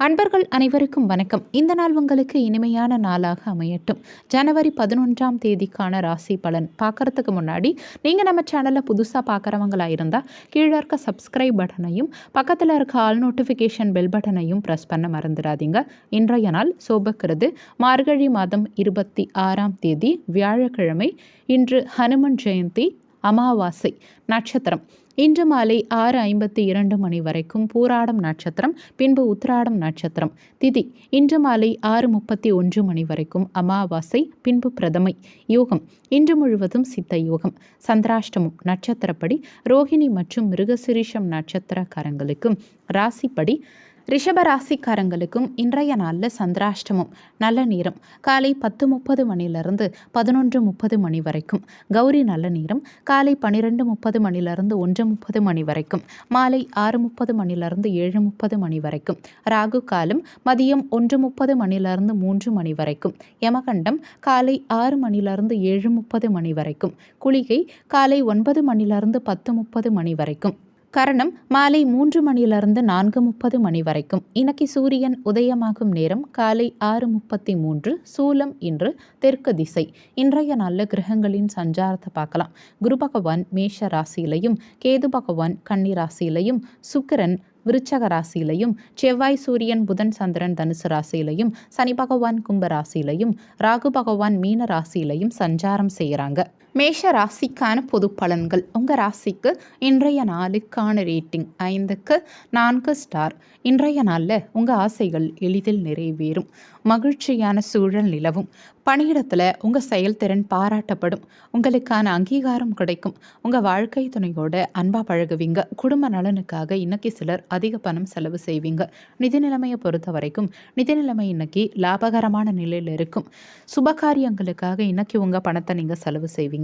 அன்பர்கள் அனைவருக்கும் வணக்கம். இந்த நாள் உங்களுக்கு இனிமையான நாளாக அமையட்டும். ஜனவரி 11ஆம் தேதிக்கான ராசி பலன் பார்க்கறதுக்கு முன்னாடி நீங்கள் நம்ம சேனலை புதுசாக பார்க்குறவங்களா இருந்தால் கீழே இருக்க சப்ஸ்கிரைப் பட்டனையும் பக்கத்தில் இருக்க ஆல் நோட்டிஃபிகேஷன் பெல் பட்டனையும் ப்ரெஸ் பண்ண மறந்துடாதீங்க. இன்றைய நாள் சோபக்கிறது மார்கழி மாதம் 26ஆம் தேதி வியாழக்கிழமை. இன்று ஹனுமன் ஜெயந்தி, அமாவாசை, நட்சத்திரம் இன்று மாலை 6:52 மணி வரைக்கும் பூராடம் நட்சத்திரம், பின்பு உத்திராடம் நட்சத்திரம். திதி இன்று மாலை 6:31 மணி வரைக்கும் அமாவாசை, பின்பு பிரதமை. யோகம் இன்று முழுவதும் சித்த யோகம். சந்திராஷ்டமம் நட்சத்திரப்படி ரோகிணி மற்றும் மிருகசிரீஷம் நட்சத்திரக்காரங்களுக்கும் ராசிப்படி ரிஷப ராசிக்காரங்களுக்கும் இன்றைய நாளில் சந்திராஷ்டமம். நல்ல நேரம் காலை 10:30 மணிலிருந்து 11:30 மணி வரைக்கும். கௌரி நல்ல நேரம் காலை 12:30 மணிலிருந்து 1:30 மணி வரைக்கும். மாலை 6:30 மணிலிருந்து 7:30 மணி வரைக்கும். ராகு காலம் மதியம் 1:30 மணிலிருந்து 3 மணி வரைக்கும். யமகண்டம் காலை 6 மணிலிருந்து 7:30 மணி வரைக்கும். குளிகை காலை 9 மணிலிருந்து 10:30 மணி வரைக்கும். கரணம் மாலை 3 மணிலிருந்து 4:30 மணி வரைக்கும். இன்னைக்கு சூரியன் உதயமாகும் நேரம் காலை 6:33. சூலம் இன்று தெற்கு திசை. இன்றைய நல்ல கிரகங்களின் சஞ்சாரத்தை பார்க்கலாம். குரு பகவான் மேஷ ராசியிலையும், கேது பகவான் கன்னி ராசியிலையும், சுக்கிரன் விருச்சக ராசியிலையும், செவ்வாய் சூரியன் புதன் சந்திரன் தனுசு ராசியிலையும், சனி பகவான் கும்ப ராசியிலையும், ராகு பகவான் மீன ராசியிலையும் சஞ்சாரம் செய்கிறாங்க. மேஷ ராசிக்கான பொது பலன்கள். உங்கள் ராசிக்கு இன்றைய நாளுக்கான ரேட்டிங் 5க்கு 4 ஸ்டார். இன்றைய நாளில் உங்கள் ஆசைகள் எளிதில் நிறைவேறும். மகிழ்ச்சியான சூழல் நிலவும். பணியிடத்தில் உங்கள் செயல்திறன் பாராட்டப்படும். உங்களுக்கான அங்கீகாரம் கிடைக்கும். உங்கள் வாழ்க்கை துணையோட அன்பாக பழகுவீங்க. குடும்ப நலனுக்காக இன்னைக்கு சிலர் அதிக பணம் செலவு செய்வீங்க. நிதி நிலைமையை பொறுத்த வரைக்கும் நிதி நிலைமை இன்னைக்கு லாபகரமான நிலையில் இருக்கும். சுபகாரியங்களுக்காக இன்னைக்கு உங்கள் பணத்தை நீங்கள் செலவு செய்வீங்க.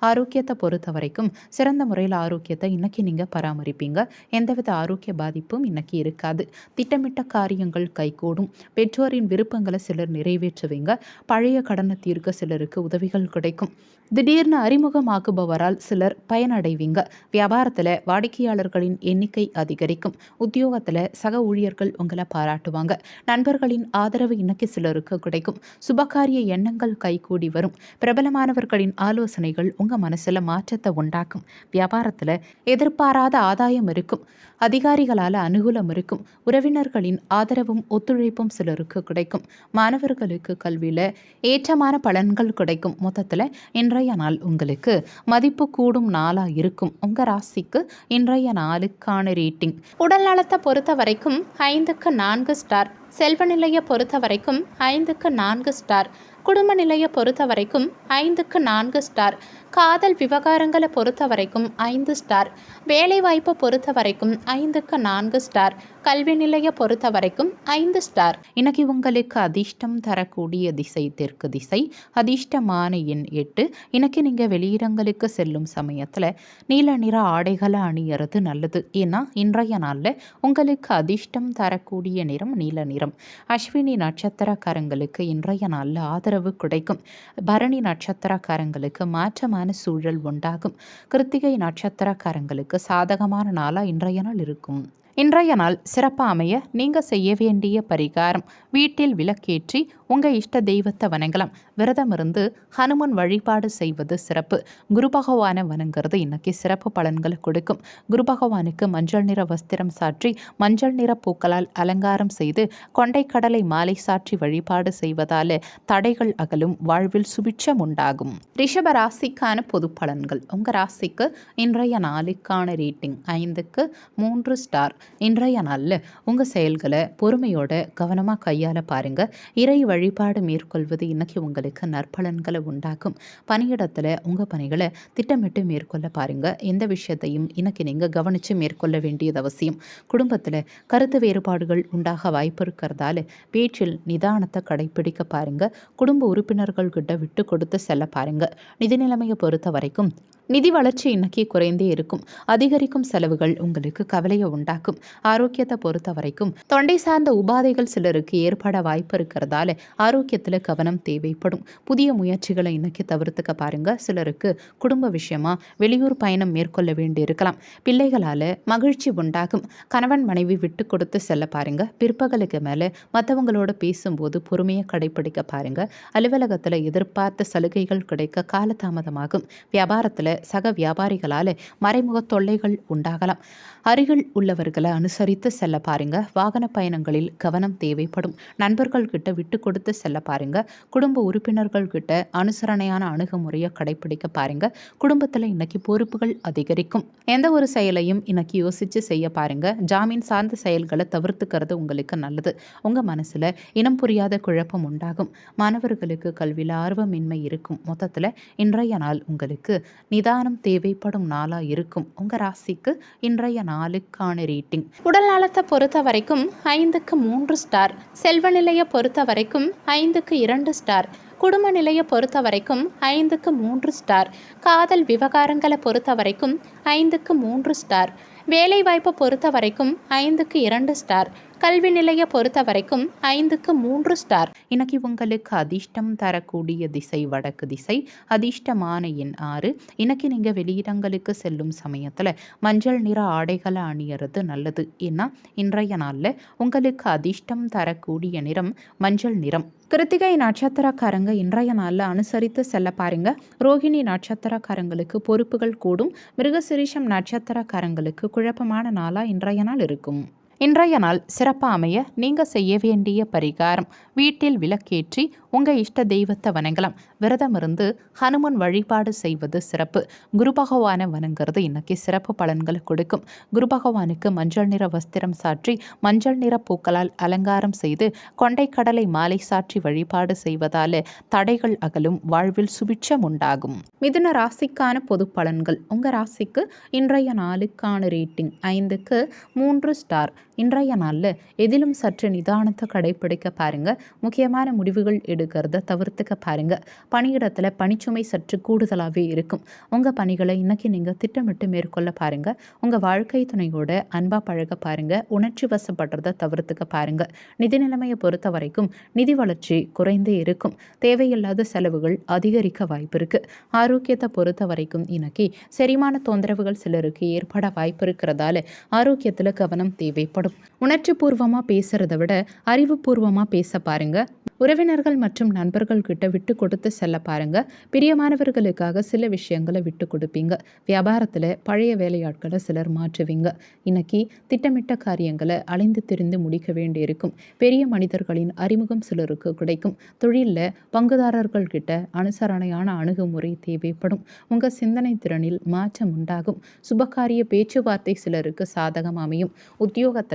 ஆரோக்கியத்தை பொறுத்த வரைக்கும் சிறந்த முறையில் ஆரோக்கியத்தை இன்னைக்கு நீங்கள் பராமரிப்பீங்க. எந்தவித ஆரோக்கிய பாதிப்பும் இன்னைக்கு இருக்காது. திட்டமிட்ட காரியங்கள் கைகூடும். பெற்றோரின் விருப்பங்களை சிலர் நிறைவேற்றுவீங்க. பழைய கடனை தீர்க்க சிலருக்கு உதவிகள் கிடைக்கும். திடீர்னு அறிமுகமாகுபவரால் சிலர் பயனடைவீங்க. வியாபாரத்தில் வாடிக்கையாளர்களின் எண்ணிக்கை அதிகரிக்கும். உத்தியோகத்தில் சக ஊழியர்கள் உங்களை பாராட்டுவாங்க. நண்பர்களின் ஆதரவு இன்னைக்கு சிலருக்கு கிடைக்கும். சுபகாரிய எண்ணங்கள் கைகூடி வரும். பிரபலமானவர்களின் ஆலோசனைகள் உங்கள் மனசில் மாற்றத்தை உண்டாக்கும். வியாபாரத்தில் எதிர்பாராத ஆதாயம் இருக்கும். அதிகாரிகளால் அனுகூலம் இருக்கும். உறவினர்களின் ஆதரவும் ஒத்துழைப்பும் சிலருக்கு கிடைக்கும். மாணவர்களுக்கு கல்வியில் ஏற்றமான பலன்கள் கிடைக்கும். மொத்தத்தில் இன்றைய நாள் உங்களுக்கு மதிப்பு கூடும் நாளாக இருக்கும். உங்கள் ராசிக்கு இன்றைய நாளுக்கான ரேட்டிங். உடல் நலத்தை பொறுத்த வரைக்கும் 5க்கு 4 ஸ்டார். செல்வ நிலையை பொறுத்த வரைக்கும் 5க்கு 4 ஸ்டார். குடும்ப நிலையை பொறுத்த வரைக்கும் 5க்கு 4 ஸ்டார். காதல் விவகாரங்களை பொறுத்த வரைக்கும் 5 ஸ்டார். வேலைவாய்ப்பை பொறுத்த வரைக்கும் 5க்கு 4 ஸ்டார். கல்வி நிலையை பொறுத்த வரைக்கும் 5 ஸ்டார். இன்னைக்கு உங்களுக்கு அதிர்ஷ்டம் தரக்கூடிய திசை தெற்கு திசை. அதிர்ஷ்டமான எண் 8. இன்னைக்கு நீங்கள் வெளியிடங்களுக்கு செல்லும் சமயத்தில் நீல நிற ஆடைகளை அணியறது நல்லது. ஏன்னா இன்றைய நாளில் உங்களுக்கு அதிர்ஷ்டம் தரக்கூடிய நிறம் நீல நிறம். அஸ்வினி நட்சத்திரக்காரங்களுக்கு இன்றைய நாளில் ஆதரவு கிடைக்கும். பரணி நட்சத்திரக்காரங்களுக்கு மாற்றமான சூழல் உண்டாகும். கிருத்திகை நட்சத்திரக்காரங்களுக்கு சாதகமான நாளாக இன்றைய நாள் இருக்கும். இன்றைய நாள் சிறப்பாக அமைய நீங்கள் செய்ய வேண்டிய பரிகாரம்: வீட்டில் விளக்கேற்றி உங்கள் இஷ்ட தெய்வத்தை வணங்கலாம். விரதம் இருந்து ஹனுமன் வழிபாடு செய்வது சிறப்பு. குரு பகவானை வணங்குறது இன்னைக்கு சிறப்பு பலன்களை கொடுக்கும். குரு பகவானுக்கு மஞ்சள் நிற வஸ்திரம் சாற்றி மஞ்சள் நிற பூக்களால் அலங்காரம் செய்து கொண்டைக்கடலை மாலை சாற்றி வழிபாடு செய்வதால் தடைகள் அகலும். வாழ்வில் சுபிட்சம் உண்டாகும். ரிஷப ராசிக்கான பொது பலன்கள். உங்கள் ராசிக்கு இன்றைய நாளுக்கான ரேட்டிங் 5க்கு 3 ஸ்டார். இன்றைய நாளில் உங்கள் செயல்களை பொறுமையோட கவனமாக கையாள பாருங்கள். இறை வழிபாடு மேற்கொள்வது இன்னைக்கு உங்களுக்கு நற்பலன்களை உண்டாக்கும். பணியிடத்தில் உங்கள் பணிகளை திட்டமிட்டு மேற்கொள்ள பாருங்கள். எந்த விஷயத்தையும் இன்னைக்கு நீங்கள் கவனித்து மேற்கொள்ள வேண்டியது அவசியம். குடும்பத்தில் கருத்து வேறுபாடுகள் உண்டாக வாய்ப்பு இருக்கிறதால பேச்சில் நிதானத்தை கடைபிடிக்க பாருங்கள். குடும்ப உறுப்பினர்கள் கிட்ட விட்டு கொடுத்து செல்ல பாருங்கள். நிதி நிலைமையை பொறுத்த வரைக்கும் நிதி வளர்ச்சி இன்னைக்கு குறைந்தே இருக்கும். அதிகரிக்கும் செலவுகள் உங்களுக்கு கவலையை உண்டாக்கும். ஆரோக்கியத்தை பொறுத்த வரைக்கும் தொண்டை சார்ந்த உபாதைகள் சிலருக்கு ஏற்பட வாய்ப்பு இருக்கிறதால ஆரோக்கியத்தில் கவனம் தேவைப்படும். புதிய முயற்சிகளை இன்னைக்கு தவிர்த்துக்க பாருங்க. சிலருக்கு குடும்ப விஷயமா வெளியூர் பயணம் மேற்கொள்ள வேண்டி இருக்கலாம். பிள்ளைகளால் மகிழ்ச்சி உண்டாகும். கணவன் மனைவி விட்டு கொடுத்து செல்ல பாருங்க. பிற்பகலுக்கு மேலே மற்றவங்களோட பேசும்போது பொறுமையை கடைபிடிக்க பாருங்க. அலுவலகத்தில் எதிர்பார்த்த சலுகைகள் கிடைக்க காலதாமதமாகும். வியாபாரத்தில் சக வியாபாரிகளால் மறைமுக தொல்லைகள் உண்டாகலாம். அருகில் உள்ளவர்களை அனுசரித்து செல்ல பாருங்க. வாகன பயணங்களில் கவனம் தேவைப்படும். நண்பர்கள் கிட்ட விட்டு கொடுத்து செல்ல பாருங்க. குடும்ப உறுப்பினர்கள் கிட்ட அனுசரணையான அணுகுமுறையை கடைபிடிக்க பாருங்க. குடும்பத்தில் இன்னைக்கு பொறுப்புகள் அதிகரிக்கும். எந்த ஒரு செயலையும் இன்னைக்கு யோசிச்சு செய்ய பாருங்க. ஜாமீன் சார்ந்த செயல்களை தவிர்த்துக்கிறது உங்களுக்கு நல்லது. உங்க மனசுல இனம் புரியாத குழப்பம் உண்டாகும். மாணவர்களுக்கு கல்வியில் ஆர்வமின்மை இருக்கும். மொத்தத்தில் இன்றைய நாள் உங்களுக்கு நிதானம் தேவைப்படும் நாளா இருக்கும். உங்க ராசிக்கு இன்றைய நாளுக்கான ரேட்டிங். உடல் நலத்தை பொறுத்த வரைக்கும் 5க்கு 3 ஸ்டார். செல்வ நிலையை பொறுத்த வரைக்கும் 5க்கு 2 ஸ்டார். குடும்ப நிலையை பொறுத்த வரைக்கும் 5க்கு 3 ஸ்டார். காதல் விவகாரங்களை பொறுத்த வரைக்கும் 5க்கு 3 ஸ்டார். வேலைவாய்ப்பை பொறுத்த வரைக்கும் 5க்கு 2 ஸ்டார். கல்வி நிலையை பொறுத்த வரைக்கும் 5க்கு 3 ஸ்டார். இன்னைக்கு உங்களுக்கு அதிர்ஷ்டம் தரக்கூடிய திசை வடக்கு திசை. அதிர்ஷ்டமான எண் 6. இன்னைக்கு நீங்கள் வெளியிடங்களுக்கு செல்லும் சமயத்தில் மஞ்சள் நிற ஆடைகளை அணியறது நல்லது. ஏன்னா இன்றைய நாளில் உங்களுக்கு அதிர்ஷ்டம் தரக்கூடிய நிறம் மஞ்சள் நிறம். கிருத்திகை நட்சத்திரக்காரங்க இன்றைய நாளில் அனுசரித்து செல்ல பாருங்க. ரோகிணி நட்சத்திரக்காரங்களுக்கு பொறுப்புகள் கூடும். மிருகசிரீஷம் நட்சத்திரக்காரங்களுக்கு குழப்பமான நாளாக இன்றைய நாள் இருக்கும். இன்றைய நாள் சிறப்பாக அமைய நீங்கள் செய்ய வேண்டிய பரிகாரம்: வீட்டில் விளக்கேற்றி உங்கள் இஷ்ட தெய்வத்தை வணங்கலாம். விரதம் இருந்து ஹனுமன் வழிபாடு செய்வது சிறப்பு. குரு பகவானை வணங்குறது இன்னைக்கு சிறப்பு பலன்களை கொடுக்கும். குரு பகவானுக்கு மஞ்சள் நிற வஸ்திரம் சாற்றி மஞ்சள் நிற பூக்களால் அலங்காரம் செய்து கொண்டைக்கடலை மாலை சாற்றி வழிபாடு செய்வதால் தடைகள் அகலும். வாழ்வில் சுபிட்சம் உண்டாகும். மிதுன ராசிக்கான பொது பலன்கள். உங்கள் ராசிக்கு இன்றைய நாளுக்கான ரேட்டிங் 5க்கு 3 ஸ்டார். இன்றைய நாளில் எதிலும் சற்று நிதானத்தை கடைபிடிக்க பாருங்க. முக்கியமான முடிவுகள் எடுக்கிறத தவிர்த்துக்க பாருங்க. பணியிடத்தில் பணிச்சுமை சற்று கூடுதலாகவே இருக்கும். உங்கள் பணிகளை இன்னைக்கு நீங்கள் திட்டமிட்டு மேற்கொள்ள பாருங்க. உங்கள் வாழ்க்கை துணையோட அன்பா பழக பாருங்க. உணர்ச்சி வசப்படுறத தவிர்த்துக்க பாருங்க. நிதி நிலைமையை பொறுத்த வரைக்கும் நிதி வளர்ச்சி குறைந்தே இருக்கும். தேவையில்லாத செலவுகள் அதிகரிக்க வாய்ப்பு இருக்கு. ஆரோக்கியத்தை பொறுத்த வரைக்கும் இன்னைக்கு செரிமான தொந்தரவுகள் சிலருக்கு ஏற்பட வாய்ப்பு இருக்கிறதால ஆரோக்கியத்தில் கவனம் தேவைப்படும். உணர்ச்சி பூர்வமாக பேசுறதை விட அறிவுபூர்வமாக பேச பாருங்க. உறவினர்கள் மற்றும் நண்பர்கள் கிட்ட விட்டு கொடுத்து செல்ல பாருங்க. பிரியமானவர்களுக்காக சில விஷயங்களை விட்டு கொடுப்பீங்க. வியாபாரத்தில் பழைய வேலையாட்களை சிலர் மாற்றுவீங்க. இன்னைக்கு திட்டமிட்ட காரியங்களை அலைந்து திரிந்து முடிக்க வேண்டியிருக்கும். பெரிய மனிதர்களின் அறிமுகம் சிலருக்கு கிடைக்கும். தொழிலில் பங்குதாரர்கள் கிட்ட அனுசரணையான அணுகுமுறை தேவைப்படும். உங்கள் சிந்தனை திறனில் மாற்றம் உண்டாகும். சுபகாரிய பேச்சுவார்த்தை சிலருக்கு சாதகம் அமையும். உத்தியோகத்தில்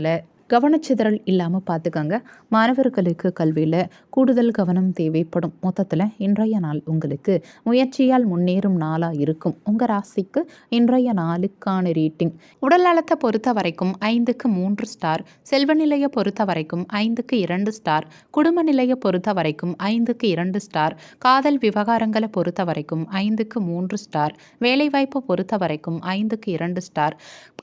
கவனச்சிதறல் இல்லாமல் பார்த்துக்கங்க. மாணவர்களுக்கு கல்வியில் கூடுதல் கவனம் தேவைப்படும். மொத்தத்தில் இன்றைய நாள் உங்களுக்கு முயற்சியால் முன்னேறும் நாளாக இருக்கும். உங்கள் ராசிக்கு இன்றைய நாளுக்கான ரேட்டிங். உடல் நலத்தை பொறுத்த வரைக்கும் 5க்கு 3 ஸ்டார். செல்வ நிலையை பொறுத்த வரைக்கும் 5க்கு 2 ஸ்டார். குடும்ப நிலையை பொறுத்த வரைக்கும் 5க்கு 2 ஸ்டார். காதல் விவகாரங்களை பொறுத்த வரைக்கும் 5க்கு 3 ஸ்டார். வேலைவாய்ப்பை பொறுத்த வரைக்கும் 5க்கு 2 ஸ்டார்.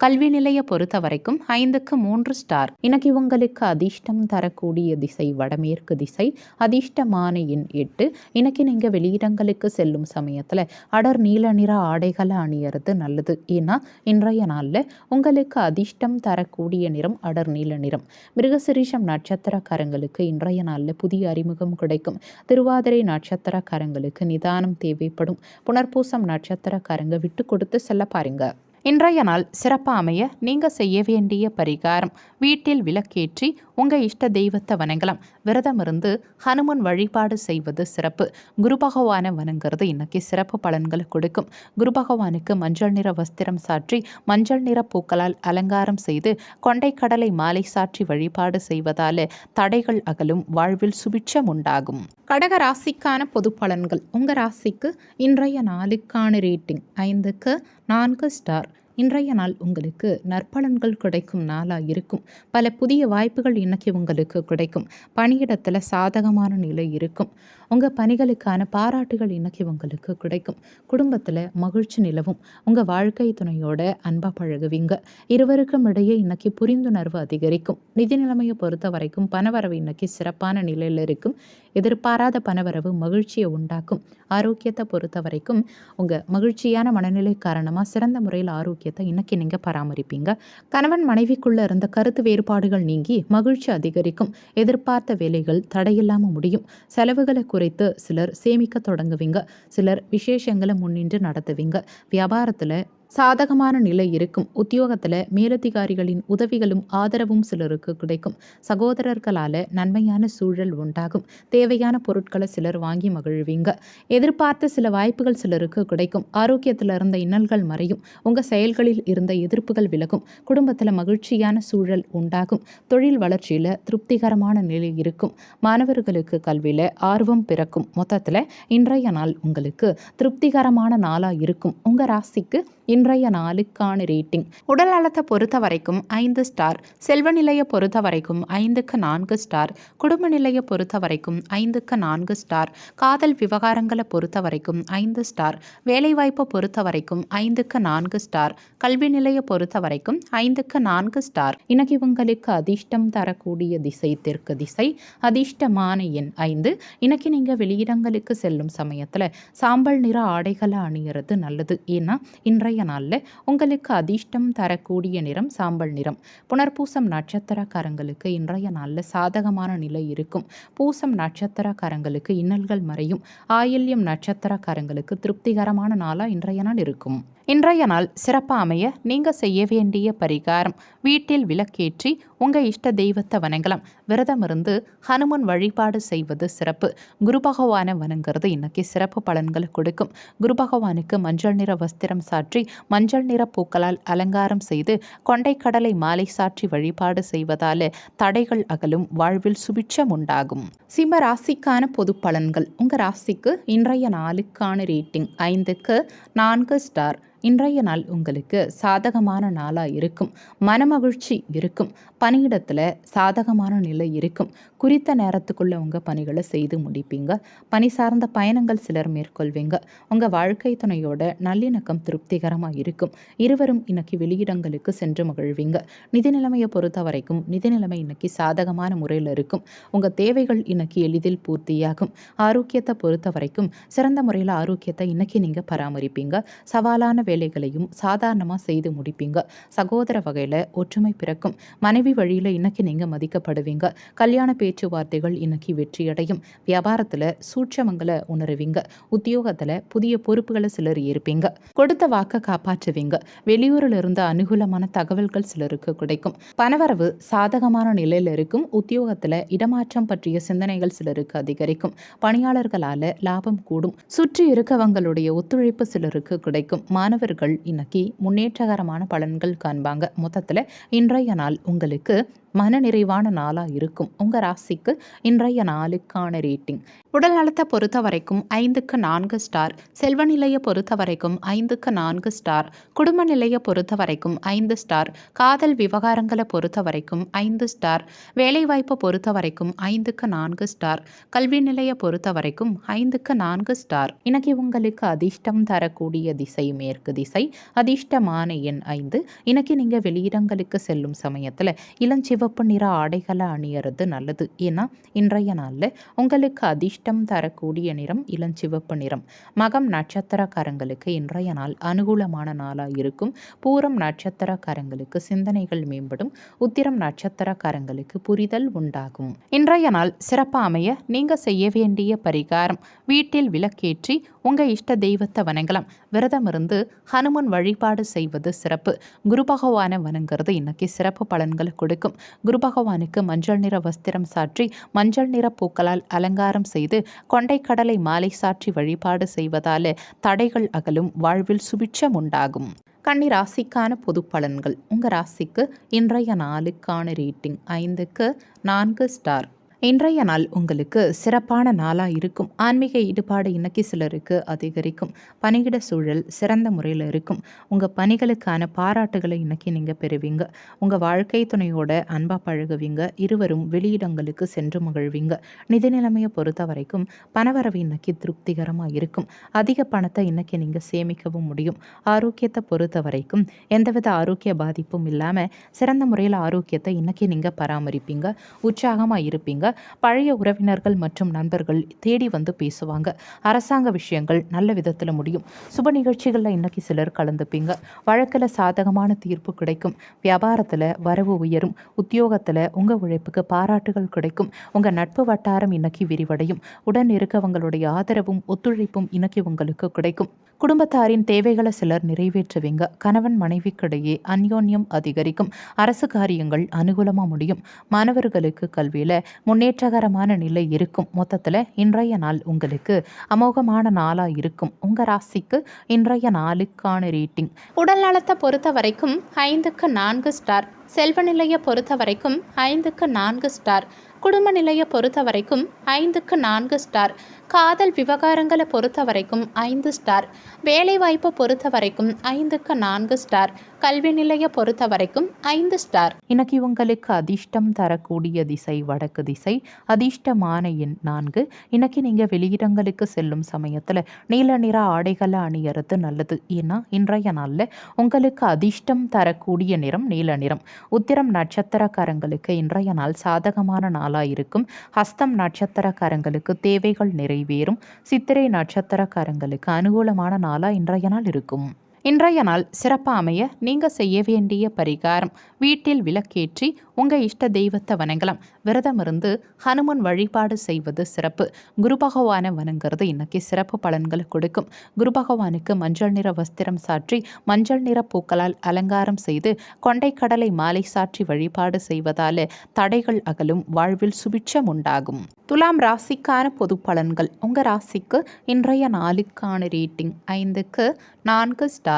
கல்வி நிலையை பொறுத்த வரைக்கும் 5க்கு 3 ஸ்டார். இன்னைக்கு உங்களுக்கு அதிர்ஷ்டம் தரக்கூடிய திசை வடமேற்கு திசை. அதிர்ஷ்டமான எண் 8. இன்னைக்கு நீங்கள் வெளியிடங்களுக்கு செல்லும் சமயத்தில் அடர் நீல நிற ஆடைகளை அணியறது நல்லது. ஏன்னா இன்றைய நாளில் உங்களுக்கு அதிர்ஷ்டம் தரக்கூடிய நிறம் அடர் நீல நிறம். மிருகசிரீஷம் நட்சத்திரக்காரங்களுக்கு இன்றைய நாளில் புதிய அறிமுகம் கிடைக்கும். திருவாதிரை நட்சத்திரக்காரங்களுக்கு நிதானம் தேவைப்படும். புனர்பூசம் நட்சத்திரக்காரங்க விட்டு கொடுத்து செல்ல பாருங்க. இன்றைய நாள் சிறப்பாக அமைய நீங்கள் செய்ய வேண்டிய பரிகாரம்: வீட்டில் விளக்கேற்றி உங்கள் இஷ்ட தெய்வத்தை வணங்கலாம். விரதம் இருந்து ஹனுமன் வழிபாடு செய்வது சிறப்பு. குரு பகவானை வணங்குறது இன்னைக்கு சிறப்பு பலன்களை கொடுக்கும். குரு பகவானுக்கு மஞ்சள் நிற வஸ்திரம் சாற்றி மஞ்சள் நிற பூக்களால் அலங்காரம் செய்து கொண்டைக்கடலை மாலை சாற்றி வழிபாடு செய்வதால் தடைகள் அகலும். வாழ்வில் சுபிட்சம் உண்டாகும். கடக ராசிக்கான பொது பலன்கள். உங்கள் ராசிக்கு இன்றைய நாளுக்கான ரேட்டிங் 5க்கு 4 ஸ்டார். இன்றைய நாள் உங்களுக்கு நற்பலன்கள் கிடைக்கும் நாளாக இருக்கும். பல புதிய வாய்ப்புகள் இன்னைக்கு உங்களுக்கு கிடைக்கும். பணியிடத்தில் சாதகமான நிலை இருக்கும். உங்கள் பணிகளுக்கான பாராட்டுகள் இன்னைக்கு உங்களுக்கு கிடைக்கும். குடும்பத்தில் மகிழ்ச்சி நிலவும். உங்கள் வாழ்க்கை துணையோட அன்பா பழகுவீங்க. இருவருக்கும் இடையே இன்னைக்கு புரிந்துணர்வு அதிகரிக்கும். நிதி நிலைமையை பொறுத்த வரைக்கும் பணவரவு இன்னைக்கு சிறப்பான நிலையில் இருக்கும். எதிர்பாராத பணவரவு மகிழ்ச்சியை உண்டாக்கும். ஆரோக்கியத்தை பொறுத்த வரைக்கும் உங்கள் மகிழ்ச்சியான மனநிலை காரணமாக சிறந்த முறையில் ஆரோக்கியத்தை இன்னைக்கு நீங்கள் பராமரிப்பீங்க. கணவன் மனைவிக்குள்ள இருந்த கருத்து வேறுபாடுகள் நீங்கி மகிழ்ச்சி அதிகரிக்கும். எதிர்பார்த்த வேலைகள் தடையில்லாமல் முடியும். செலவுகளை குறைத்து சிலர் சேமிக்க தொடங்குவீங்க. சிலர் விசேஷங்களை முன்னின்று நடத்துவீங்க. வியாபாரத்தில் சாதகமான நிலை இருக்கும். உத்தியோகத்தில் மேலதிகாரிகளின் உதவிகளும் ஆதரவும் சிலருக்கு கிடைக்கும். சகோதரர்களால் நன்மையான சூழல் உண்டாகும். தேவையான பொருட்களை சிலர் வாங்கி மகிழ்வீங்க. எதிர்பார்த்த சில வாய்ப்புகள் சிலருக்கு கிடைக்கும். ஆரோக்கியத்தில் இருந்த இன்னல்கள் மறையும். உங்கள் செயல்களில் இருந்த எதிர்ப்புகள் விலகும். குடும்பத்தில் மகிழ்ச்சியான சூழல் உண்டாகும். தொழில் வளர்ச்சியில் திருப்திகரமான நிலை இருக்கும். மாணவர்களுக்கு கல்வியில் ஆர்வம் பிறக்கும். மொத்தத்தில் இன்றைய நாள் உங்களுக்கு திருப்திகரமான நாளாக இருக்கும். உங்கள் ராசிக்கு இன்றைய நாளுக்கான ரேட்டிங். உடல் நலத்தை பொறுத்த வரைக்கும் 5 ஸ்டார். செல்வ நிலையை பொறுத்த வரைக்கும் 5க்கு 4 ஸ்டார். குடும்ப நிலையை பொறுத்த வரைக்கும் 5க்கு 4 ஸ்டார். காதல் விவகாரங்களை பொறுத்த வரைக்கும் 5 ஸ்டார். வேலைவாய்ப்பை பொறுத்த வரைக்கும் 5க்கு 4 ஸ்டார். கல்வி நிலையை பொறுத்த வரைக்கும் 5க்கு 4 ஸ்டார். இன்னைக்கு உங்களுக்கு அதிர்ஷ்டம் தரக்கூடிய திசை தெற்கு திசை. அதிர்ஷ்டமான எண் 5. இன்னைக்கு நீங்கள் வெளியிடங்களுக்கு செல்லும் சமயத்தில் சாம்பல் நிற ஆடைகளை அணியறது நல்லது. ஏன்னா இன்றைய நாளில் உங்களுக்கு அதிர்ஷ்டம் தரக்கூடிய நிறம் சாம்பல் நிறம். புனர்பூசம் நட்சத்திரக்காரங்களுக்கு இன்றைய நாளில் சாதகமான நிலை இருக்கும். பூசம் நட்சத்திரக்காரங்களுக்கு இன்னல்கள் மறையும். ஆயில்யம் நட்சத்திரக்காரங்களுக்கு திருப்திகரமான நாளாக இன்றைய நாள் இருக்கும். இன்றைய நாள் சிறப்பாக அமைய நீங்கள் செய்ய வேண்டிய பரிகாரம்: வீட்டில் விளக்கேற்றி உங்கள் இஷ்ட தெய்வத்தை வணங்கலாம். விரதம் இருந்து ஹனுமன் வழிபாடு செய்வது சிறப்பு. குரு பகவானை வணங்குறது இன்னைக்கு சிறப்பு பலன்களை கொடுக்கும். குரு பகவானுக்கு மஞ்சள் நிற வஸ்திரம் சாற்றி மஞ்சள் நிற பூக்களால் அலங்காரம் செய்து கொண்டைக்கடலை மாலை சாற்றி வழிபாடு செய்வதால் தடைகள் அகலும். வாழ்வில் சுபிட்சம் உண்டாகும். சிம்ம ராசிக்கான பொது பலன்கள். உங்கள் ராசிக்கு இன்றைய நாளுக்கான ரேட்டிங் 5க்கு 4 ஸ்டார். இன்றைய நாள் உங்களுக்கு சாதகமான நாளாக இருக்கும். மனமகிழ்ச்சி இருக்கும். பணியிடத்தில் சாதகமான நிலை இருக்கும். குறித்த நேரத்துக்குள்ளே உங்கள் பணிகளை செய்து முடிப்பீங்க. பணி சார்ந்த பயணங்கள் சிலர் மேற்கொள்வீங்க. உங்கள் வாழ்க்கை துணையோட நல்லிணக்கம் திருப்திகரமாக இருக்கும். இருவரும் இன்னைக்கு வெளியிடங்களுக்கு சென்று மகிழ்வீங்க. நிதி நிலைமையை பொறுத்த வரைக்கும் நிதி நிலைமை இன்னைக்கு சாதகமான முறையில் இருக்கும். உங்கள் தேவைகள் இன்னைக்கு எளிதில் பூர்த்தியாகும். ஆரோக்கியத்தை பொறுத்த வரைக்கும் சிறந்த முறையில் ஆரோக்கியத்தை இன்னைக்கு நீங்கள் பராமரிப்பீங்க. சவாலான வேலைகளையும் சாதாரணமாக செய்து முடிப்பீங்க. சகோதர வகையில் ஒற்றுமை பிறக்கும். மனைவி வழியில் இன்னைக்கு நீங்கள் மதிக்கப்படுவீங்க. கல்யாண பேச்சுவார்த்தைகள் இன்னைக்கு வெற்றியடையும். வியாபாரத்தில் சூட்சமங்களை உணருவீங்க. உத்தியோகத்தில் புதிய பொறுப்புகளை சிலர் ஏற்பீங்க. கொடுத்த வாக்கை காப்பாற்றுவீங்க. வெளியூரில் இருந்த அனுகூலமான தகவல்கள் சிலருக்கு கிடைக்கும். பணவரவு சாதகமான நிலையில் இருக்கும். உத்தியோகத்தில் இடமாற்றம் பற்றிய சிந்தனைகள் சிலருக்கு அதிகரிக்கும். பணியாளர்களால் லாபம் கூடும். சுற்றி இருக்கவங்களுடைய ஒத்துழைப்பு சிலருக்கு கிடைக்கும். மாணவர்கள் இன்னைக்கு முன்னேற்றகரமான பலன்கள் காண்பாங்க. மொத்தத்தில் இன்றைய நாள் உங்களுக்கு மன நிறைவான நாளாக இருக்கும். உங்கள் ராசிக்கு இன்றைய நாளுக்கான ரேட்டிங். உடல் நலத்தை பொறுத்த வரைக்கும் 5க்கு 4 ஸ்டார். செல்வ நிலையை பொறுத்த வரைக்கும் 5க்கு 4 ஸ்டார். குடும்ப நிலையை பொறுத்த வரைக்கும் 5 ஸ்டார். காதல் விவகாரங்களை பொறுத்த வரைக்கும் 5 ஸ்டார். வேலைவாய்ப்பை பொறுத்த வரைக்கும் 5க்கு 4 ஸ்டார். கல்வி நிலையை பொறுத்த வரைக்கும் 5க்கு 4 ஸ்டார். இன்னைக்கு உங்களுக்கு அதிர்ஷ்டம் தரக்கூடிய திசை மேற்கு திசை. அதிர்ஷ்டமான எண் 5. இன்னைக்கு நீங்கள் வெளியிடங்களுக்கு செல்லும் சமயத்தில் இளஞ்சிவப்பு நிற ஆடைகளை அணியறது நல்லது. ஏன்னா இன்றைய நாளில் உங்களுக்கு அதிர்ஷ்டம் தரக்கூடிய நிறம் இளஞ்சிவப்பு நிறம். மகம் நட்சத்திரக்காரங்களுக்கு இன்றைய நாள் அனுகூலமான நாளாக இருக்கும். பூரம் நட்சத்திரக்காரங்களுக்கு சிந்தனைகள் மேம்படும். உத்திரம் நட்சத்திரக்காரங்களுக்கு புரிதல் உண்டாகும். இன்றைய நாள் சிறப்பாக அமைய நீங்கள் செய்ய வேண்டிய பரிகாரம்: வீட்டில் விளக்கேற்றி உங்கள் இஷ்ட தெய்வத்தை வணங்கலாம். விரதம் இருந்து ஹனுமன் வழிபாடு செய்வது சிறப்பு. குரு பகவானை வணங்குறது இன்னைக்கு சிறப்பு பலன்களை கொடுக்கும். குரு பகவானுக்கு மஞ்சள் நிற வஸ்திரம் சாற்றி மஞ்சள் நிற பூக்களால் அலங்காரம் செய்து கொண்டைக்கடலை மாலை சாற்றி வழிபாடு செய்வதால் தடைகள் அகலும். வாழ்வில் சுபிட்சம் உண்டாகும். கன்னி ராசிக்கான பொது பலன்கள். உங்கள் ராசிக்கு இன்றைய நாளுக்கான ரேட்டிங் 5க்கு 4 ஸ்டார். இன்றைய நாள் உங்களுக்கு சிறப்பான நாளாக இருக்கும். ஆன்மீக ஈடுபாடு இன்னைக்கு சிலருக்கு அதிகரிக்கும். பணியிட சூழல் சிறந்த முறையில் இருக்கும். உங்கள் பணிகளுக்கான பாராட்டுகளை இன்னைக்கு நீங்கள் பெறுவீங்க. உங்கள் வாழ்க்கை துணையோட அன்பாக பழகுவீங்க. இருவரும் வெளியிடங்களுக்கு சென்று மகிழ்வீங்க. நிதி நிலைமையை பொறுத்த வரைக்கும் பணவரவு இன்னைக்கு திருப்திகரமாக இருக்கும். அதிக பணத்தை இன்னைக்கு நீங்கள் சேமிக்கவும் முடியும். ஆரோக்கியத்தை பொறுத்த வரைக்கும் எந்தவித ஆரோக்கிய பாதிப்பும் இல்லாமல் சிறந்த முறையில் ஆரோக்கியத்தை இன்னைக்கு நீங்கள் பராமரிப்பீங்க. உற்சாகமாக இருப்பீங்க. பழைய உறவினர்கள் மற்றும் நண்பர்கள் தேடி வந்து பேசுவாங்க. அரசாங்க விஷயங்கள் நல்ல விதத்தில் முடியும். சுப நிகழ்ச்சிகளில் இன்னைக்கு சிலர் கலந்துப்பீங்க. வழக்கில் சாதகமான தீர்ப்பு கிடைக்கும். வியாபாரத்தில் வரவு உயரும். உத்தியோகத்தில் உங்கள் உழைப்புக்கு பாராட்டுகள் கிடைக்கும். உங்கள் நட்பு வட்டாரம் இன்னைக்கு விரிவடையும். உடன் இருக்கவங்களுடைய ஆதரவும் ஒத்துழைப்பும் இன்னைக்கு உங்களுக்கு கிடைக்கும். குடும்பத்தாரின் தேவைகளை சிலர் நிறைவேற்றுவீங்க. கணவன் மனைவிக்கிடையே அந்யோன்யம் அதிகரிக்கும். அரசு காரியங்கள் அனுகூலமாக முடியும். மாணவர்களுக்கு கல்வியில் முன்னேற்றகரமான நிலை இருக்கும். மொத்தத்தில் இன்றைய நாள் உங்களுக்கு அமோகமான நாளாக இருக்கும். உங்கள் ராசிக்கு இன்றைய நாளுக்கான ரேட்டிங். உடல் நலத்தை பொறுத்த வரைக்கும் 5க்கு 4 ஸ்டார். செல்வ நிலையை பொறுத்த வரைக்கும் 5க்கு 4 ஸ்டார். குடும்ப நிலையை பொறுத்த வரைக்கும் 5க்கு 4 ஸ்டார். காதல் விவகாரங்களை பொறுத்த வரைக்கும் 5 ஸ்டார். வேலைவாய்ப்பை பொறுத்த வரைக்கும் 5க்கு 4 ஸ்டார். கல்வி நிலையை பொறுத்த வரைக்கும் 5 ஸ்டார். இன்னைக்கு உங்களுக்கு அதிர்ஷ்டம் தரக்கூடிய திசை வடக்கு திசை. அதிர்ஷ்டமான எண் 4. இன்னைக்கு நீங்கள் வெளியிடங்களுக்கு செல்லும் சமயத்தில் நீல நிற ஆடைகளை அணியறது நல்லது. ஏன்னா இன்றைய நாளில் உங்களுக்கு அதிர்ஷ்டம் தரக்கூடிய நிறம் நீல நிறம். உத்திரம் நட்சத்திரக்காரங்களுக்கு இன்றைய நாள் சாதகமான நாளாக இருக்கும். ஹஸ்தம் நட்சத்திரக்காரங்களுக்கு தேவைகள் நிறைவேறும். சித்திரை நட்சத்திரக்காரங்களுக்கு அனுகூலமான நாளாக இன்றைய நாள் இருக்கும். இன்றைய நாள் சிறப்பாக அமைய நீங்கள் செய்ய வேண்டிய பரிகாரம்: வீட்டில் விளக்கேற்றி உங்கள் இஷ்ட தெய்வத்தை வணங்கலாம். விரதம் இருந்து ஹனுமன் வழிபாடு செய்வது சிறப்பு. குரு பகவானை வணங்குறது இன்னைக்கு சிறப்பு பலன்களை கொடுக்கும். குரு பகவானுக்கு மஞ்சள் நிற வஸ்திரம் சாற்றி மஞ்சள் நிற பூக்களால் அலங்காரம் செய்து கொண்டைக்கடலை மாலை சாற்றி வழிபாடு செய்வதால் தடைகள் அகலும். வாழ்வில் சுபிட்சம் உண்டாகும். துலாம் ராசிக்கான பொது பலன்கள். உங்கள் ராசிக்கு இன்றைய நாளுக்கான ரேட்டிங் 5க்கு 4 ஸ்டார்.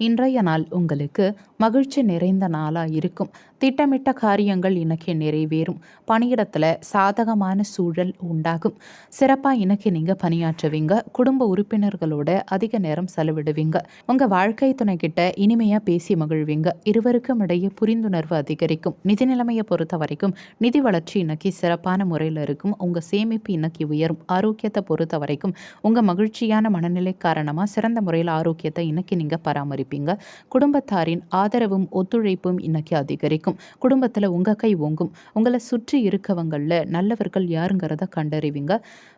இன்றைய நாள் உங்களுக்கு மகிழ்ச்சி நிறைந்த நாளாக இருக்கும். திட்டமிட்ட காரியங்கள் இன்னைக்கு நிறைவேறும். பணியிடத்தில் சாதகமான சூழல் உண்டாகும். சிறப்பாக இன்னைக்கு நீங்கள் பணியாற்றுவீங்க. குடும்ப உறுப்பினர்களோட அதிக நேரம் செலவிடுவீங்க. உங்கள் வாழ்க்கை துணைக்கிட்ட இனிமையாக பேசி மகிழ்வீங்க. இருவருக்கும் இடையே புரிந்துணர்வு அதிகரிக்கும். நிதி நிலைமையை பொறுத்த வரைக்கும் நிதி வளர்ச்சி இன்னைக்கு சிறப்பான முறையில் இருக்கும். உங்கள் சேமிப்பு இன்னைக்கு உயரும். ஆரோக்கியத்தை பொறுத்த வரைக்கும் உங்கள் மகிழ்ச்சியான மனநிலை காரணமாக சிறந்த முறையில் ஆரோக்கியத்தை இன்னைக்கு நீங்கள் பராமரிப்பீங்க. குடும்பத்தாரின் ஆதரவும் ஒத்துழைப்பும் இன்னைக்கு அதிகரிக்கும். குடும்பத்தில் உங்கள் கை ஓங்கும். உங்களை சுற்றி இருக்கவங்களில் நல்லவர்கள் யாருங்கிறத கண்டறிவீங்க.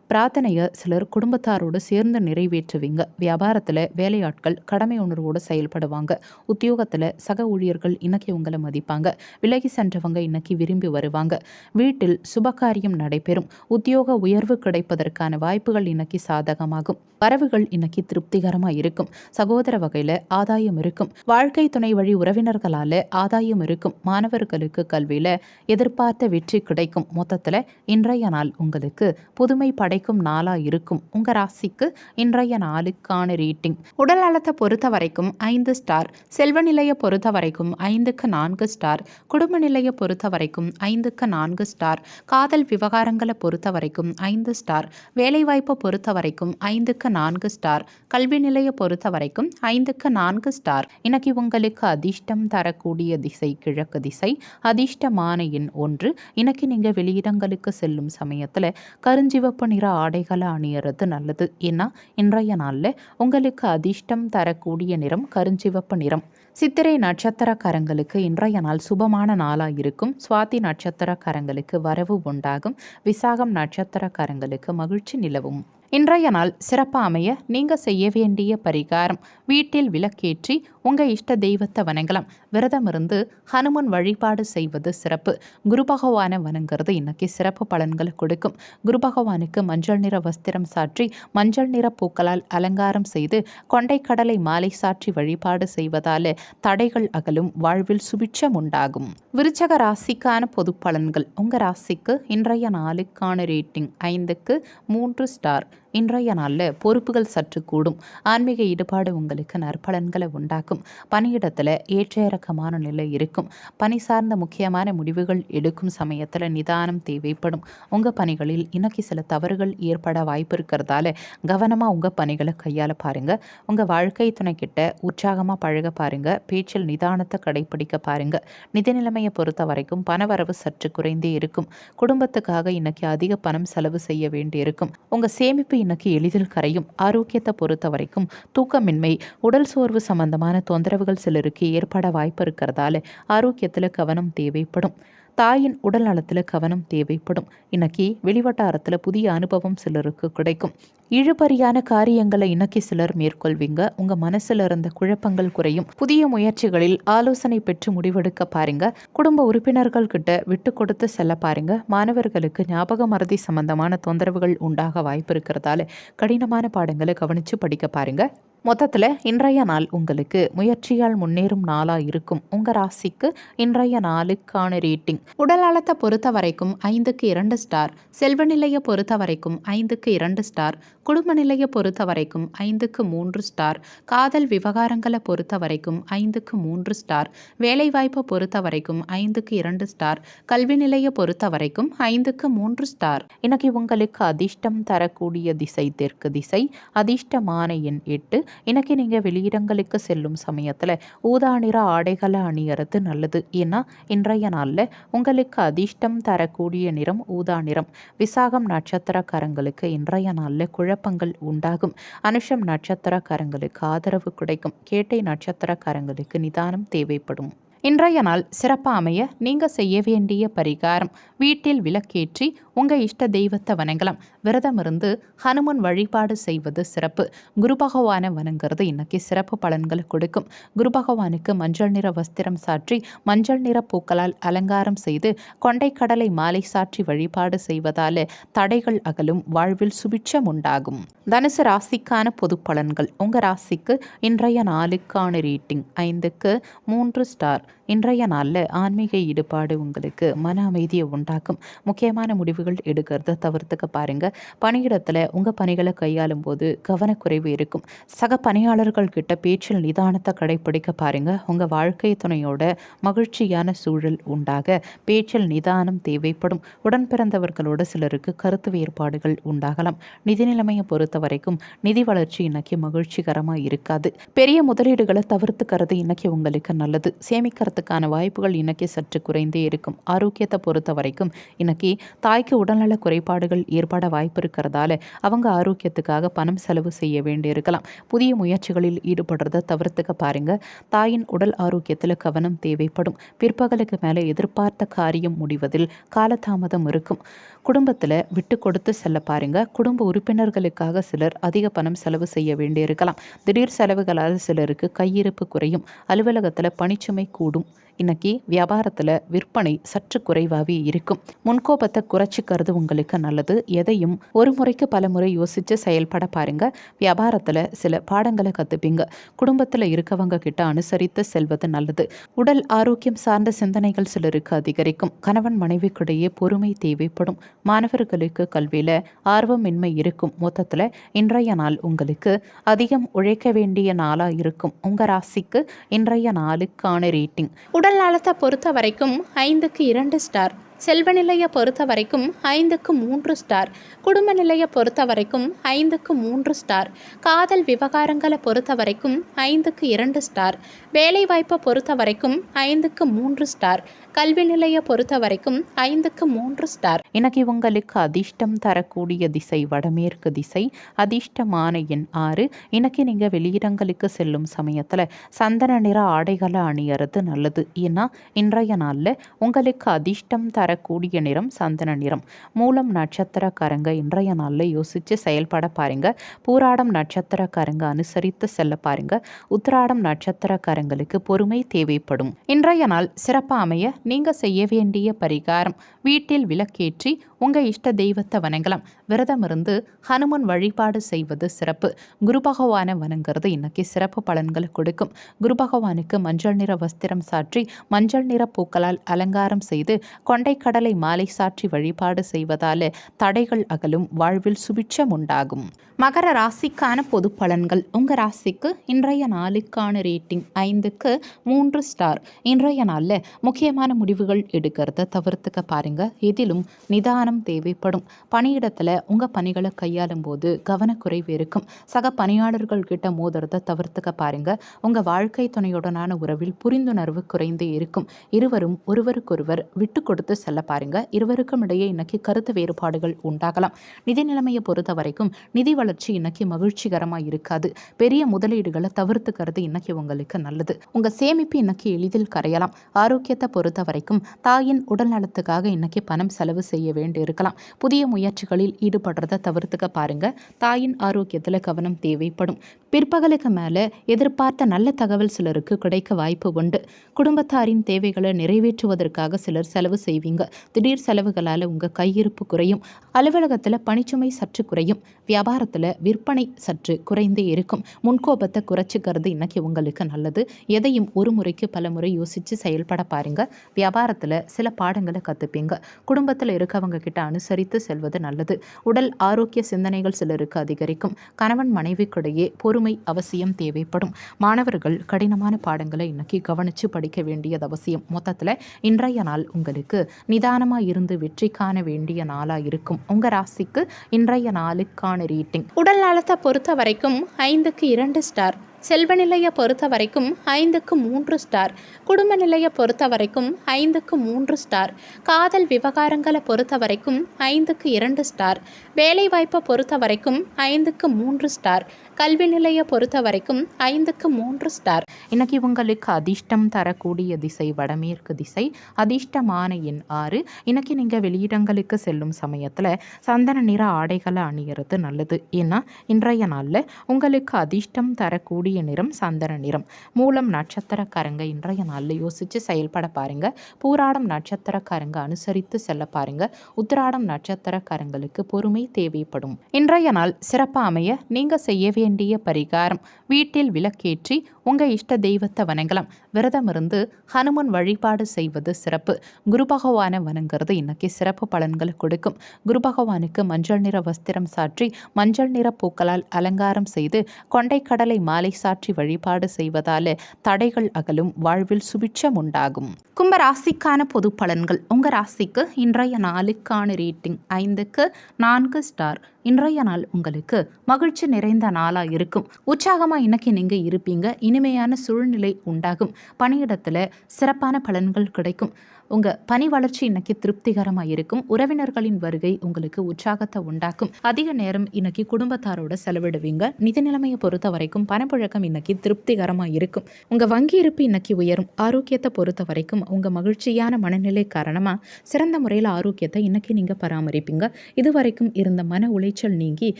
பிரார்த்தனையை சிலர் குடும்பத்தாரோடு சேர்ந்து நிறைவேற்றுவீங்க. வியாபாரத்தில் வேலையாட்கள் கடமை உணர்வோடு செயல்படுவாங்க. உத்தியோகத்தில் சக ஊழியர்கள் இன்னைக்கு உங்களை மதிப்பாங்க. விலகி சென்றவங்க இன்னைக்கு விரும்பி வருவாங்க. வீட்டில் சுபகாரியம் நடைபெறும். உத்தியோக உயர்வு கிடைப்பதற்கான வாய்ப்புகள் இன்னைக்கு சாதகமாகும். வரவுகள் இன்னைக்கு திருப்திகரமாக இருக்கும். சகோதர வகையில் ஆதாயம் இருக்கும். வாழ்க்கை துணை வழி உறவினர்களால் ஆதாயம் இருக்கும். மாணவர்களுக்கு கல்வியில் எதிர்பார்த்த வெற்றி கிடைக்கும். மொத்தத்தில் இன்றைய நாள் உங்களுக்கு புதுமை படைக்கும் நாளாக இருக்கும். உங்கள் ராசிக்கு இன்றைய நாளுக்கான ரேட்டிங். உடல் நலத்தை பொறுத்த வரைக்கும் 5 ஸ்டார். செல்வ நிலையை பொறுத்த வரைக்கும் 5க்கு 4 ஸ்டார். குடும்ப நிலையை பொறுத்த வரைக்கும் 5க்கு 4 ஸ்டார். காதல் விவகாரங்களை பொறுத்த வரைக்கும் 5 ஸ்டார். வேலைவாய்ப்பை பொறுத்த வரைக்கும் 5க்கு 4 ஸ்டார். கல்வி நிலையை பொறுத்த வரைக்கும் 5க்கு 4 ஸ்டார். இன்னைக்கு உங்களுக்கு அதிர்ஷ்டம் தரக்கூடிய திசை கிழக்கு திசை. அதிர்ஷ்டமான எண் 1. இன்னைக்கு நீங்கள் வெளியிடங்களுக்கு செல்லும் சமயத்தில் கருஞ்சிவப்பு நிற ஆடைகளை அணியறது நல்லது. ஏன்னா இன்றைய நாளில் உங்களுக்கு அதிர்ஷ்டம் தரக்கூடிய நிறம் கருஞ்சிவப்பு நிறம். சித்திரை நட்சத்திரக்காரங்களுக்கு இன்றைய நாள் சுபமான நாளாக இருக்கும். சுவாதி நட்சத்திரக்காரங்களுக்கு வரவு உண்டாகும். விசாகம் நட்சத்திரக்காரங்களுக்கு மகிழ்ச்சி நிலவும். இன்றைய நாள் சிறப்பாக அமைய நீங்கள் செய்ய வேண்டிய பரிகாரம்: வீட்டில் விளக்கேற்றி உங்கள் இஷ்ட தெய்வத்தை வணங்கலாம். விரதம் இருந்து ஹனுமன் வழிபாடு செய்வது சிறப்பு. குரு பகவானை வணங்குறது இன்னைக்கு சிறப்பு பலன்களை கொடுக்கும். குரு பகவானுக்கு மஞ்சள் நிற வஸ்திரம் சாற்றி மஞ்சள் நிற பூக்களால் அலங்காரம் செய்து கொண்டைக்கடலை மாலை சாற்றி வழிபாடு செய்வதால் தடைகள் அகலும். வாழ்வில் சுபிட்சம் உண்டாகும். விருச்சக ராசிக்கான பொது பலன்கள். உங்கள் ராசிக்கு இன்றைய நாளுக்கான ரேட்டிங் 5க்கு 3 ஸ்டார். இன்றைய நாளில் பொறுப்புகள் சற்று கூடும். ஆன்மீக ஈடுபாடு உங்களுக்கு நற்பலன்களை உண்டாக்கும். பணியிடத்தில் ஏற்ற இறக்கமான நிலை இருக்கும். பணி சார்ந்த முக்கியமான முடிவுகள் எடுக்கும் சமயத்தில் நிதானம் தேவைப்படும். உங்கள் பணிகளில் இன்னைக்கு சில தவறுகள் ஏற்பட வாய்ப்பு இருக்கிறதால கவனமாக உங்கள் பணிகளை கையாள பாருங்க. உங்கள் வாழ்க்கை துணைக்கிட்ட உற்சாகமாக பழக பாருங்க. பேச்சில் நிதானத்தை கடைபிடிக்க பாருங்க. நிதி நிலைமையை பொறுத்த வரைக்கும் பணவரவு சற்று குறைந்தே இருக்கும். குடும்பத்துக்காக இன்னைக்கு அதிக பணம் செலவு செய்ய வேண்டியிருக்கும். உங்கள் சேமிப்பு இன்னைக்கு எளிதில் கரையும். ஆரோக்கியத்தை பொறுத்த வரைக்கும் தூக்கமின்மை, உடல் சோர்வு சம்பந்தமான தொந்தரவுகள் சிலருக்கு ஏற்பட வாய்ப்பு இருக்கிறதால ஆரோக்கியத்தில் கவனம் தேவைப்படும். தாயின் உடல் நலத்தில் கவனம் தேவைப்படும். இன்னைக்கு வெளிவட்டாரத்தில் புதிய அனுபவம் சிலருக்கு கிடைக்கும். இழுபறியான காரியங்களை இன்னைக்கு சிலர் மேற்கொள்வீங்க. உங்க மனசுல இருந்த குழப்பங்கள் குறையும். புதிய முயற்சிகளில் ஆலோசனை பெற்று முடிவெடுக்க பாருங்க. குடும்ப உறுப்பினர்கள் கிட்ட விட்டு கொடுத்து செல்ல பாருங்க. மாணவர்களுக்கு ஞாபக மறதி சம்பந்தமான தொந்தரவுகள் உண்டாக வாய்ப்பு இருக்கிறதால கடினமான பாடங்களை கவனிச்சு படிக்க பாருங்க. மொத்தத்தில் இன்றைய நாள் உங்களுக்கு முயற்சியால் முன்னேறும் நாளாக இருக்கும். உங்கள் ராசிக்கு இன்றைய நாளுக்கான ரேட்டிங்: உடல் நலத்தை பொறுத்த வரைக்கும் 5க்கு 2 ஸ்டார், செல்வ நிலையை பொறுத்த வரைக்கும் 5க்கு 2 ஸ்டார், குடும்ப நிலையை பொறுத்த வரைக்கும் 5க்கு 3 ஸ்டார், காதல் விவகாரங்களை பொறுத்த வரைக்கும் 5க்கு 3 ஸ்டார், வேலைவாய்ப்பை பொறுத்த வரைக்கும் 5க்கு 2 ஸ்டார், கல்வி நிலையை பொறுத்த வரைக்கும் 5க்கு 3 ஸ்டார். இன்னைக்கு உங்களுக்கு அதிர்ஷ்டம் தரக்கூடிய திசை தெற்கு திசை. அதிர்ஷ்டமான எண் 8. இன்னைக்கு நீங்கள் வெளியிடங்களுக்கு செல்லும் சமயத்தில் ஊதா நிற ஆடைகளை அணியறது நல்லது. ஏன்னா இன்றைய நாளில் உங்களுக்கு அதிர்ஷ்டம் தரக்கூடிய நிறம் ஊதா நிறம். விசாகம் நட்சத்திரக்காரங்களுக்கு இன்றைய நாளில் குழப்பங்கள் உண்டாகும். அனுஷம் நட்சத்திரக்காரங்களுக்கு ஆதரவு கிடைக்கும். கேட்டை நட்சத்திரக்காரங்களுக்கு நிதானம் தேவைப்படும். இன்றைய நாள் சிறப்பாக அமைய நீங்கள் செய்ய வேண்டிய பரிகாரம்: வீட்டில் விளக்கேற்றி உங்கள் இஷ்ட தெய்வத்தை வணங்கலாம். விரதம் இருந்து ஹனுமன் வழிபாடு செய்வது சிறப்பு. குரு பகவானை வணங்குறது இன்னைக்கு சிறப்பு பலன்களை கொடுக்கும். குரு பகவானுக்கு மஞ்சள் நிற வஸ்திரம் சாற்றி மஞ்சள் நிற பூக்களால் அலங்காரம் செய்து கொண்டைக்கடலை மாலை சாற்றி வழிபாடு செய்வதால தடைகள் அகலும். வாழ்வில் சுபிட்சம் உண்டாகும். தனுசு ராசிக்கான பொது பலன்கள்: உங்கள் ராசிக்கு இன்றைய நாளுக்கான ரேட்டிங் 5க்கு 3 ஸ்டார். இன்றைய நாளில் ஆன்மீக ஈடுபாடு உங்களுக்கு மன அமைதியை உண்டாக்கும். முக்கியமான முடிவுகள் எடுக்கிறத தவிர்த்துக்க பாருங்க. பணியிடத்தில் உங்கள் பணிகளை கையாளும் போது கவனக்குறைவு இருக்கும். சக பணியாளர்கள் கிட்ட பேச்சில் நிதானத்தை கடைபிடிக்க பாருங்க. உங்கள் வாழ்க்கை துணையோட மகிழ்ச்சியான சூழல் உண்டாக பேச்சில் நிதானம் தேவைப்படும். உடன் பிறந்தவர்களோட சிலருக்கு கருத்து வேறுபாடுகள் உண்டாகலாம். நிதி நிலைமையை பொறுத்த வரைக்கும் நிதி வளர்ச்சி இன்னைக்கு மகிழ்ச்சிகரமாக இருக்காது. பெரிய முதலீடுகளை தவிர்த்துக்கிறது இன்னைக்கு உங்களுக்கு நல்லது. சேமிக்கிறதுக்கான வாய்ப்புகள் இன்னைக்கு சற்று குறைந்தே இருக்கும். ஆரோக்கியத்தை பொறுத்த வரைக்கும் இன்னைக்கு தாய்க்கு உடல்நல குறைபாடுகள் ஏற்பட வாய்ப்பு இருக்கிறதால அவங்க ஆரோக்கியத்துக்காக பணம் செலவு செய்ய வேண்டியிருக்கலாம். புதிய முயற்சிகளில் ஈடுபடுறத தவிர்த்துக்க பாருங்க. தாயின் உடல் ஆரோக்கியத்தில் கவனம் தேவைப்படும். பிற்பகலுக்கு மேலே எதிர்பார்த்த காரியம் முடிவதில் காலதாமதம் இருக்கும். குடும்பத்தில் விட்டு கொடுத்து செல்ல பாருங்க. குடும்ப உறுப்பினர்களுக்காக சிலர் அதிக பணம் செலவு செய்ய வேண்டியிருக்கலாம். திடீர் செலவுகளால் சிலருக்கு கையிருப்பு குறையும். அலுவலகத்தில் பணிச்சுமை கூடும். இன்னைக்கு வியாபாரத்தில் விற்பனை சற்று குறைவாகவே இருக்கும். முன்கோபத்தை குறைச்சிக்கிறது உங்களுக்கு நல்லது. எதையும் ஒரு முறைக்கு பல முறை யோசித்து செயல்பட பாருங்க. வியாபாரத்தில் சில பாடங்களை கற்றுப்பீங்க. குடும்பத்தில் இருக்கவங்க கிட்ட அனுசரித்து செல்வது நல்லது. உடல் ஆரோக்கியம் சார்ந்த சிந்தனைகள் சிலருக்கு அதிகரிக்கும். கணவன் மனைவிக்கிடையே பொறுமை தேவைப்படும். மாணவர்களுக்கு கல்வியில் ஆர்வமின்மை இருக்கும். மொத்தத்தில் இன்றைய நாள் உங்களுக்கு அதிகம் உழைக்க வேண்டிய நாளாக இருக்கும். உங்கள் ராசிக்கு இன்றைய நாளுக்கான ரேட்டிங்: உடல் நலத்தை பொறுத்த வரைக்கும் 5க்கு 2 ஸ்டார், செல்வ நிலையை பொறுத்த வரைக்கும் 5க்கு 3 ஸ்டார், குடும்ப நிலையை பொறுத்த வரைக்கும் 5க்கு 3 ஸ்டார், காதல் விவகாரங்களை பொறுத்த வரைக்கும் 5க்கு 2 ஸ்டார், வேலைவாய்ப்பை பொறுத்த வரைக்கும் 5க்கு 3 ஸ்டார், கல்வி நிலையை பொறுத்த வரைக்கும் 5க்கு 3 ஸ்டார். இன்னைக்கு உங்களுக்கு அதிர்ஷ்டம் தரக்கூடிய திசை வடமேற்கு திசை. அதிர்ஷ்டமான எண் 6. இன்னைக்கு நீங்கள் வெளியிடங்களுக்கு செல்லும் சமயத்தில் சந்தன நிற ஆடைகளை அணியறது நல்லது. ஏன்னா இன்றைய நாளில் உங்களுக்கு அதிர்ஷ்டம் தரக்கூடிய நிறம் சந்தன நிறம். மூலம் நட்சத்திரக்காரங்க இன்றைய நாளில் யோசித்து செயல்பட பாருங்க. பூராடம் நட்சத்திரக்காரங்க அனுசரித்து செல்ல பாருங்க. உத்திராடம் நட்சத்திரக்காரங்களுக்கு பொறுமை தேவைப்படும். இன்றைய நாள் சிறப்பாக அமைய நீங்கள் செய்ய வேண்டிய பரிகாரம்: வீட்டில் விளக்கேற்றி உங்கள் இஷ்ட தெய்வத்தை வணங்கலாம். விரதம் இருந்து ஹனுமன் வழிபாடு செய்வது சிறப்பு. குரு பகவானை வணங்குறது இன்னைக்கு சிறப்பு பலன்களை கொடுக்கும். குரு பகவானுக்கு மஞ்சள் நிற வஸ்திரம் சாற்றி மஞ்சள் நிற பூக்களால் அலங்காரம் செய்து கொண்டைக்கடலை மாலை சாற்றி வழிபாடு செய்வதால தடைகள் அகலும், வாழ்வில் சுபிட்சம் உண்டாகும். மகர ராசிக்கான பொது பலன்கள். உங்கள் ராசிக்கு இன்றைய நாளுக்கான ரேட்டிங் 5க்கு 3 ஸ்டார். இன்றைய நாளில் முக்கியமான முடிவுகள் எடுக்கிறத தவிர்த்துக்க பாருங்க. இதிலும் நிதானம் தேவைப்படும். பணியிடத்தில் உங்கள் பணிகளை கையாளும் போது கவனக்குறைவு இருக்கும். சக பணியாளர்கள் கிட்ட மோதுறதை தவிர்த்துக்க பாருங்க. உங்கள் வாழ்க்கை துணையுடனான உறவில் புரிந்துணர்வு குறைந்து இருக்கும். இருவரும் ஒருவருக்கொருவர் விட்டு கொடுத்து செல்ல பாருங்க. இருவருக்கும் இடையே இன்னைக்கு கருத்து வேறுபாடுகள் உண்டாகலாம். நிதி நிலைமையை பொறுத்த வரைக்கும் நிதி வளர்ச்சி இன்னைக்கு மகிழ்ச்சிகரமாக இருக்காது. பெரிய முதலீடுகளை தவிர்த்துக்கிறது இன்னைக்கு உங்களுக்கு நல்லது. உங்கள் சேமிப்பு இன்னைக்கு எளிதில் கரையலாம். ஆரோக்கியத்தை பொறுத்த வரைக்கும் தாயின் உடல் நலத்துக்காக இன்னைக்கு பணம் செலவு செய்ய வேண்டி இருக்கலாம். புதிய முயற்சிகளில் ஈடுபடுறதை தவிர்த்துக்க பாருங்க. தாயின் ஆரோக்கியத்தில் கவனம் தேவைப்படும். பிற்பகலுக்கு மேலே எதிர்பார்த்த நல்ல தகவல் சிலருக்கு கிடைக்க வாய்ப்பு உண்டு. குடும்பத்தாரின் தேவைகளை நிறைவேற்றுவதற்காக சிலர் செலவு செய்வீங்க. திடீர் செலவுகளால் உங்கள் கையிருப்பு குறையும். அலுவலகத்தில் பணிச்சுமை சற்று குறையும். வியாபாரத்தில் விற்பனை சற்று குறைந்தே இருக்கும். முன்கோபத்தை குறைச்சிக்கிறது இன்னைக்கு உங்களுக்கு நல்லது. எதையும் ஒரு முறைக்கு பல முறை யோசித்து செயல்பட பாருங்க. வியாபாரத்தில் சில பாடங்களை கற்றுப்பீங்க. குடும்பத்தில் இருக்கவங்க கிட்ட அனுசரித்து செல்வது நல்லது. உடல் ஆரோக்கிய சிந்தனைகள் சிலருக்கு அதிகரிக்கும். கணவன் மனைவிக்கிடையே பொறுமை அவசியம் தேவைப்படும். மாணவர்கள் கடினமான பாடங்களை இன்னைக்கு கவனித்து படிக்க வேண்டியது அவசியம். மொத்தத்தில் இன்றைய நாள் உங்களுக்கு நிதானமாக இருந்து வெற்றி காண வேண்டிய நாளாக இருக்கும். உங்கள் ராசிக்கு இன்றைய நாளுக்கான ரேட்டிங். உடல் நலத்தை பொறுத்த வரைக்கும் 5க்கு 2 ஸ்டார். செல்வ நிலையை பொறுத்த வரைக்கும் 5க்கு 3 ஸ்டார். குடும்ப நிலையை பொறுத்த வரைக்கும் 5க்கு 3 ஸ்டார். காதல் விவகாரங்களை பொறுத்த வரைக்கும் 5க்கு 2 ஸ்டார். வேலைவாய்ப்பை பொறுத்த வரைக்கும் 5க்கு 3 ஸ்டார். கல்வி நிலையை பொறுத்த வரைக்கும் 5க்கு 3 ஸ்டார். இன்னைக்கு உங்களுக்கு அதிர்ஷ்டம் தரக்கூடிய திசை வடமேற்கு திசை. அதிர்ஷ்டமான எண் 6. இன்னைக்கு நீங்கள் வெளியிடங்களுக்கு செல்லும் சமயத்தில் சந்தன நிற ஆடைகளை அணியறது நல்லது. ஏன்னா இன்றைய நாளில் உங்களுக்கு அதிர்ஷ்டம் தரக்கூடிய நிறம் சந்தன நிறம். மூலம் நட்சத்திரக்காரங்க இன்றைய நாளில் யோசித்து செயல்பட பாருங்க. பூராடம் நட்சத்திரக்காரங்க அனுசரித்து செல்ல பாருங்க. உத்திராடம் நட்சத்திரக்காரங்களுக்கு பொறுமை தேவைப்படும். இன்றைய நாள் சிறப்பாக அமைய நீங்கள் செய்ய வேண்டிய பரிகாரம்: வீட்டில் விளக்கேற்றி உங்கள் இஷ்ட தெய்வத்தை வணங்கலாம். விரதம் இருந்து ஹனுமன் வழிபாடு செய்வது சிறப்பு. குரு பகவானை வணங்குறது இன்னைக்கு சிறப்பு பலன்களை கொடுக்கும். குரு பகவானுக்கு மஞ்சள் நிற வஸ்திரம் சாற்றி மஞ்சள் நிற பூக்களால் அலங்காரம் செய்து கொண்டைக்கடலை மாலை சாற்றி வழிபாடு செய்வதால தடைகள் அகலும், வாழ்வில் சுபிட்சம் உண்டாகும். கும்ப ராசிக்கான பொது பலன்கள். உங்கள் ராசிக்கு இன்றைய நாளுக்கான ரேட்டிங் 5க்கு 4 ஸ்டார். இன்றைய நாள் உங்களுக்கு மகிழ்ச்சி நிறைந்த நாளாக இருக்கும். உற்சாகமாக இன்னைக்கு நீங்கள் இருப்பீங்க. இனிமையான சூழ்நிலை உண்டாகும். பணியிடத்தில் சிறப்பான பலன்கள் கிடைக்கும். உங்கள் பணி வளர்ச்சி இன்னைக்கு திருப்திகரமாக இருக்கும். உறவினர்களின் வருகை உங்களுக்கு உற்சாகத்தை உண்டாக்கும். அதிக நேரம் இன்னைக்கு குடும்பத்தாரோட செலவிடுவீங்க. நிதி நிலைமையை பொறுத்த வரைக்கும் பணப்புழக்கம் இன்னைக்கு திருப்திகரமாக இருக்கும். உங்கள் வங்கி இருப்பு இன்னைக்கு உயரும். ஆரோக்கியத்தை பொறுத்த வரைக்கும் உங்கள் மகிழ்ச்சியான மனநிலை காரணமாக சிறந்த முறையில் ஆரோக்கியத்தை இன்னைக்கு நீங்கள் பராமரிப்பீங்க. இதுவரைக்கும் இருந்த மன உளைச்சல் நீங்கி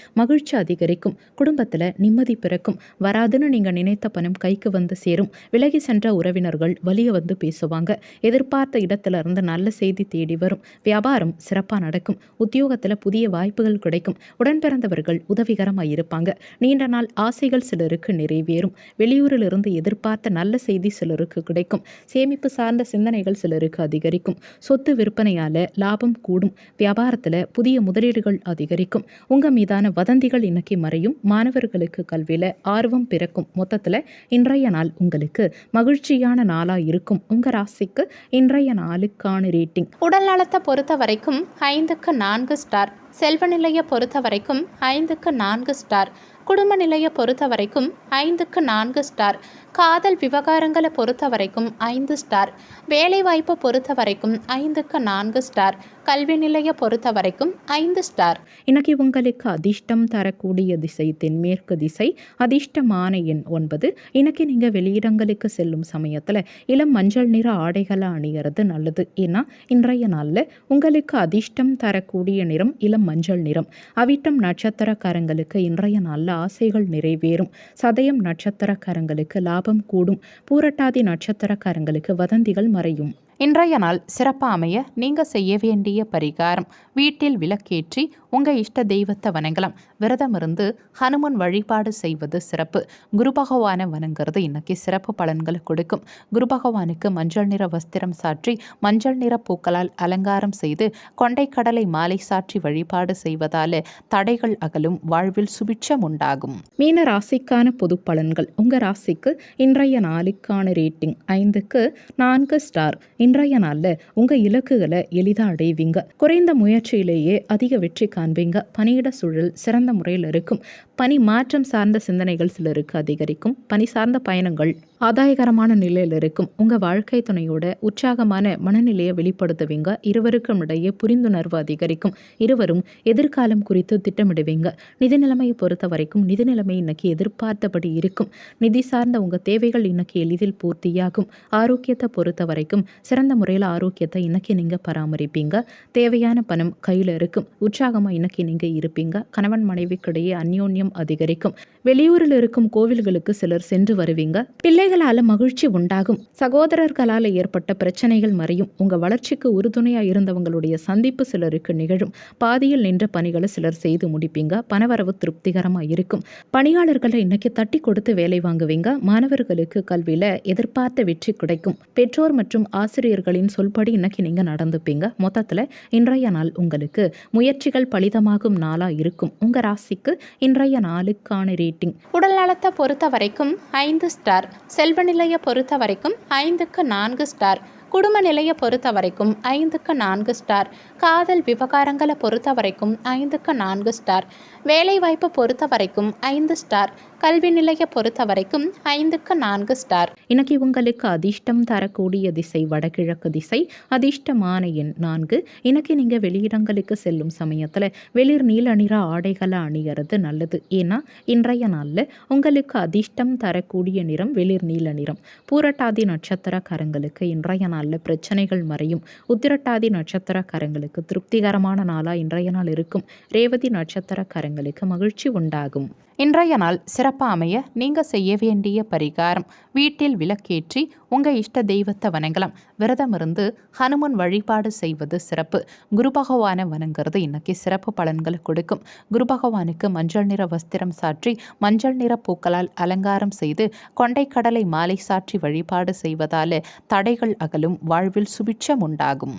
மகிழ்ச்சி அதிகரிக்கும். குடும்பத்தில் நிம்மதி பிறக்கும். வராதுன்னு நீங்கள் நினைத்த பணம் கைக்கு வந்து சேரும். விலகி சென்ற உறவினர்கள் வலிய வந்து பேசுவாங்க. எதிர்பார்த்த இருந்து நல்ல செய்தி தேடி வரும். வியாபாரம் சிறப்பாக நடக்கும். உத்தியோகத்தில் புதிய வாய்ப்புகள் கிடைக்கும். உடன் பிறந்தவர்கள் உதவிகரமாக இருப்பாங்க. நீண்ட நாள் ஆசைகள் சிலருக்கு நிறைவேறும். வெளியூரில் இருந்து எதிர்பார்த்த நல்ல செய்தி சிலருக்கு கிடைக்கும். சேமிப்பு சார்ந்த சிந்தனைகள் சிலருக்கு அதிகரிக்கும். சொத்து விற்பனையால் லாபம் கூடும். வியாபாரத்தில் புதிய முதலீடுகள் அதிகரிக்கும். உங்கள் மீதான வதந்திகள் இன்னைக்கு மறையும். மாணவர்களுக்கு கல்வியில் ஆர்வம் பிறக்கும். மொத்தத்தில் இன்றைய நாள் உங்களுக்கு மகிழ்ச்சியான நாளாக இருக்கும். உங்கள் ராசிக்கு இன்றைய நாளுக்கான ரேட்டிங். உடல் நலத்தை பொறுத்த வரைக்கும் 5க்கு 4 ஸ்டார். செல்வ நிலையை பொறுத்த வரைக்கும் 5க்கு 4 ஸ்டார். குடும்ப நிலையை பொறுத்த வரைக்கும் 5க்கு 4 ஸ்டார். காதல் விவகாரங்களை பொறுத்த வரைக்கும் 5 ஸ்டார். வேலைவாய்ப்பை பொறுத்த வரைக்கும் 5க்கு 4 ஸ்டார். கல்வி நிலையை பொறுத்த வரைக்கும் 5 ஸ்டார். இன்னைக்கு உங்களுக்கு அதிர்ஷ்டம் தரக்கூடிய திசை தென்மேற்கு திசை. அதிர்ஷ்டமான எண் 9. இன்னைக்கு நீங்கள் வெளியிடங்களுக்கு செல்லும் சமயத்தில் இளம் மஞ்சள் நிற ஆடைகளை அணிகிறது நல்லது. ஏன்னா இன்றைய நாளில் உங்களுக்கு அதிர்ஷ்டம் தரக்கூடிய நிறம் இளம் மஞ்சள் நிறம். அவிட்டம் நட்சத்திரக்காரங்களுக்கு இன்றைய நாளில் ஆசைகள் நிறைவேறும். சதயம் நட்சத்திரக்காரங்களுக்கு லாபம் கூடும். பூரட்டாதி நட்சத்திரக்காரங்களுக்கு வதந்திகள் மறையும். இன்றைய நாள் சிறப்பாக அமைய நீங்கள் செய்ய வேண்டிய பரிகாரம், வீட்டில் விளக்கேற்றி உங்கள் இஷ்ட தெய்வத்தை வணங்கலாம். விரதம் இருந்து ஹனுமன் வழிபாடு செய்வது சிறப்பு. குரு பகவானை வணங்குறது இன்னைக்கு சிறப்பு பலன்களை கொடுக்கும். குரு பகவானுக்கு மஞ்சள் நிற வஸ்திரம் சாற்றி மஞ்சள் நிற பூக்களால் அலங்காரம் செய்து கொண்டைக்கடலை மாலை சாற்றி வழிபாடு செய்வதால தடைகள் அகலும், வாழ்வில் சுபிட்சம் உண்டாகும். மீன ராசிக்கான பொது பலன்கள். உங்கள் ராசிக்கு இன்றைய நாளுக்கான ரேட்டிங் 5க்கு 4 ஸ்டார். இன்றைய நாளில் உங்கள் இலக்குகளை எளிதாக அடைவீங்க. குறைந்த முயற்சியிலேயே அதிக வெற்றி காண்பீங்க. பணியிட சூழல் சிறந்த முறையில் இருக்கும். பணி மாற்றம் சார்ந்த சிந்தனைகள் சிலருக்கு அதிகரிக்கும். பணி சார்ந்த பயணங்கள் ஆதாயகரமான நிலையில் இருக்கும். உங்கள் வாழ்க்கை துணையோட உற்சாகமான மனநிலையை வெளிப்படுத்துவீங்க. இருவருக்கும் இடையே புரிந்துணர்வு அதிகரிக்கும். இருவரும் எதிர்காலம் குறித்து திட்டமிடுவீங்க. நிதி நிலைமையை பொறுத்த வரைக்கும் நிதி நிலைமை இன்னைக்கு எதிர்பார்த்தபடி இருக்கும். நிதி சார்ந்த உங்கள் தேவைகள் இன்னைக்கு எளிதில் பூர்த்தியாகும். ஆரோக்கியத்தை பொறுத்த வரைக்கும் சிறந்த முறையில் ஆரோக்கியத்தை இன்னைக்கு நீங்கள் பராமரிப்பீங்க. தேவையான பணம் கையில் இருக்கும். உற்சாகமாக இன்னைக்கு நீங்கள் இருப்பீங்க. கணவன் மனைவிக்கிடையே அந்யோன்யம் அதிகரிக்கும். வெளியூரில் இருக்கும் கோவில்களுக்கு சிலர் சென்று வருவீங்க. பிள்ளைகளால் மகிழ்ச்சி உண்டாகும். சகோதரர்களால் ஏற்பட்ட பிரச்சனைகள் மறையும். உங்க வளர்ச்சிக்கு உறுதுணையா இருந்தவங்களுடைய சந்திப்பு சிலருக்கு நிகழும். பாதியில் நின்ற பணிகளை சிலர் செய்து முடிப்பீங்க. பணவரவு திருப்திகரமா இருக்கும். பணியாளர்களை இன்னைக்கு தட்டி கொடுத்து வேலை வாங்குவீங்க. மாணவர்களுக்கு கல்வியில எதிர்பார்த்த வெற்றி கிடைக்கும். பெற்றோர் மற்றும் ஆசிரியர்களின் சொல்படி இன்னைக்கு நீங்க நடந்துப்பீங்க. மொத்தத்துல இன்றைய நாள் உங்களுக்கு முயற்சிகள் பலிதமாகும் நாளா இருக்கும். உங்க ராசிக்கு இன்றைய நாளுக்கான ரேட்டிங். உடல் நலத்தை பொறுத்த வரைக்கும் 5 ஸ்டார். செல்வ நிலையை பொறுத்த வரைக்கும் 5க்கு 4 ஸ்டார். குடும்ப நிலையை பொறுத்த வரைக்கும் 5க்கு 4 ஸ்டார். காதல் விவகாரங்களை பொறுத்த வரைக்கும் 5க்கு 4 ஸ்டார். வேலை வாய்ப்பை பொறுத்த வரைக்கும் 5 ஸ்டார். கல்வி நிலையை பொறுத்த வரைக்கும் 5க்கு 4 ஸ்டார். இன்னைக்கு உங்களுக்கு அதிர்ஷ்டம் தரக்கூடிய திசை வடகிழக்கு திசை. அதிர்ஷ்டமான எண் 4. இன்னைக்கு நீங்கள் வெளியிடங்களுக்கு செல்லும் சமயத்தில் வெளிர் நீல நிற ஆடைகளை அணியறது நல்லது. ஏன்னா இன்றைய நாளில் உங்களுக்கு அதிர்ஷ்டம் தரக்கூடிய நிறம் வெளிர் நீல நிறம். பூரட்டாதி நட்சத்திரக்காரங்களுக்கு இன்றைய நாளில் பிரச்சனைகள் மறையும். உத்திரட்டாதி நட்சத்திரக்காரங்களுக்கு திருப்திகரமான நாளாக இன்றைய நாள் இருக்கும். ரேவதி நட்சத்திரக்காரங்களுக்கு மகிழ்ச்சி உண்டாகும். இன்றைய நாள் சிறப்பாக அமைய நீங்கள் செய்ய வேண்டிய பரிகாரம், வீட்டில் விளக்கேற்றி உங்கள் இஷ்ட தெய்வத்தை வணங்கலாம். விரதம் இருந்து ஹனுமன் வழிபாடு செய்வது சிறப்பு. குரு பகவானை வணங்குறது இன்னைக்கு சிறப்பு பலன்களை கொடுக்கும். குரு பகவானுக்கு மஞ்சள் நிற வஸ்திரம் சாற்றி மஞ்சள் நிற பூக்களால் அலங்காரம் செய்து கொண்டைக்கடலை மாலை சாற்றி வழிபாடு செய்வதால தடைகள் அகலும், வாழ்வில் சுபிட்சம் உண்டாகும்.